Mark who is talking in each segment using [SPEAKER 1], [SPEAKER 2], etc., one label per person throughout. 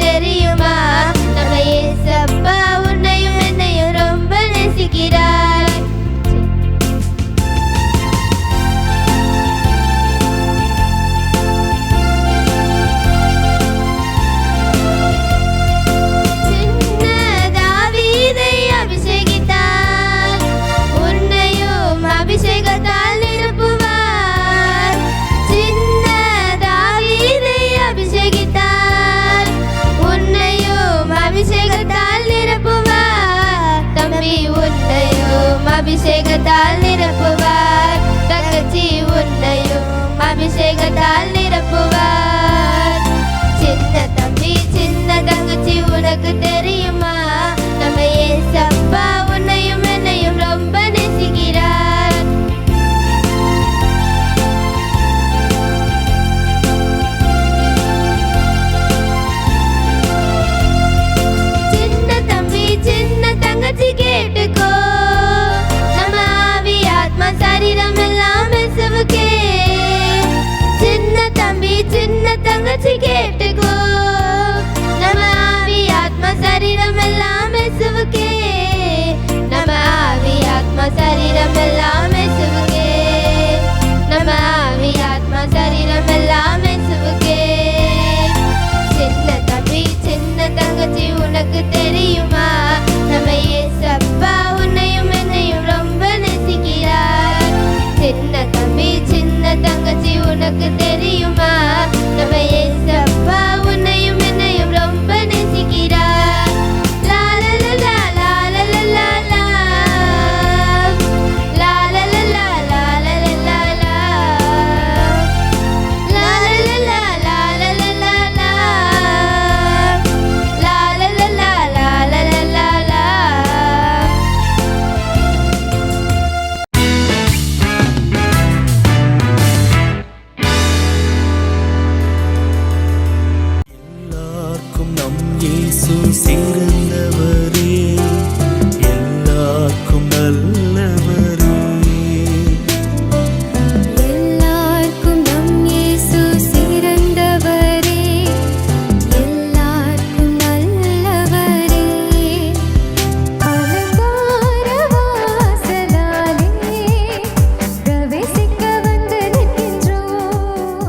[SPEAKER 1] தெரியுமா? நம்ம ஏசப்பா உன்னையும் என்னையும் ரொம்ப நேசிக்கிறார். சின்ன தாவீதை அபிஷேகித்தார், உன்னையும் அபிஷேகத்தால் நிரப்புவார். சின்ன தாவீதை அபிஷேகித்தார், உன்னையும் அபிஷேகத்தால் நிரப்புவார். தம்பி உன்னையும் அபிஷேகத்தால் நிரப்புவார். தங்கச்சி உன்னையும் அபிஷேகத்தால் நிரப்புவார். சின்ன தம்பி சின்ன தங்கச்சி உனக்கு தெரியுமா? நம்ம ஏசப்பா உன்னையும் என்னையும் ரொம்ப நேசிக்கிறார். சின்ன தம்பி சின்ன தங்கச்சி கேட்டுக்கோ, நம்ம ஆவி ஆத்மா சரீரம் எல்லாம் இயேசுவுக்கே. சின்ன தம்பி சின்ன தங்கச்சி கேட்டுக்கோ, நம்ம ஆவி ஆத்மா சரீரம் எல்லாம் இயேசுவுக்கே. நம்ம ஆவி ஆத்மா சரீரம் எல்லாம் இயேசுவுக்கே. நம்ம ஆவி ஆத்மா சரீரம் எல்லாம் இயேசுவுக்கே. சின்ன தம்பி சின்ன தங்கச்சி உனக்கு தெரியுமா? நம்ம ஏசப்பா உன்னையும் என்னையும் ரொம்ப நேசிக்கிறார். சின்ன தம்பி சின்ன தங்கச்சி உனக்கு தெரியுமா? நம்ம ஏசப்பா உன்னையும் என்னையும் ரொம்ப நேசிக்கிறார். லா லா லா லா லா லா லா லா லா. லா லா லா லா லா லா லா லா லா. லா லா லா லா லா லா லா லா லா. லா லா லா லா லா லா லா லா லா.
[SPEAKER 2] எல்லாருக்கும் நம் இயேசு சிறந்தவரே, எல்லாருக்கும் நல்லவரே.
[SPEAKER 3] எல்லாருக்கும் நம் இயேசு சிறந்தவரே, எல்லாருக்கும் நல்லவரே. அலங்கார வாசலாலே பிரவேசிக்க வந்து நிற்கின்றோம்.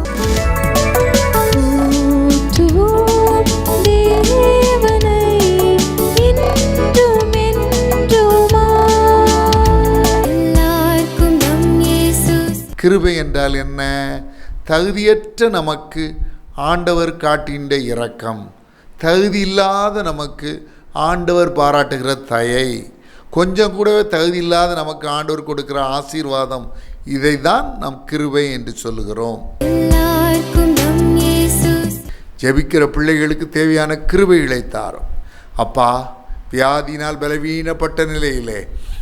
[SPEAKER 3] போற்றுவோம் தேவனை இன்றும் என்றுமாய். எல்லாருக்கும் நம் இயேசு
[SPEAKER 4] கிருபை என்றால் என்ன? தகுதியற்ற நமக்கு ஆண்டவர் காட்டுகின்ற இரக்கம், தகுதி இல்லாத நமக்கு ஆண்டவர் பாராட்டுகிற தயை, கொஞ்சம் கூடவே தகுதி இல்லாத நமக்கு ஆண்டவர் கொடுக்கிற ஆசீர்வாதம், இதை தான் நாம் கிருபை என்று சொல்லுகிறோம்.
[SPEAKER 3] எல்லாருக்கும் நம் இயேசு
[SPEAKER 4] ஜெபிக்கிற பிள்ளைகளுக்கு தேவையான கிருபைகளை தாரும். அப்பா, வியாதியினால் பலவீனப்பட்ட நிலையிலே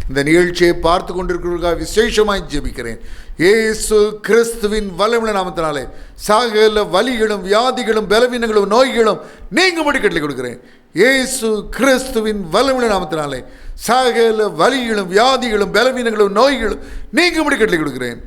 [SPEAKER 4] இந்த நிகழ்ச்சியை பார்த்து கொண்டிருக்கிறவர்களுக்காக விசேஷமாய் ஜெபிக்கிறேன். இயேசு கிறிஸ்துவின் வல்லமையுள்ள நாமத்தினாலே சகல வலிகளும் வியாதிகளும் பலவீனங்களும் நோய்களும் நீங்கும்படி கட்டளை கொடுக்கிறேன். இயேசு கிறிஸ்துவின் வல்லமையுள்ள நாமத்தினாலே சகல வலிகளும் வியாதிகளும் பலவீனங்களும் நோய்களும் நீங்கும்படி கட்டளை கொடுக்கிறேன்.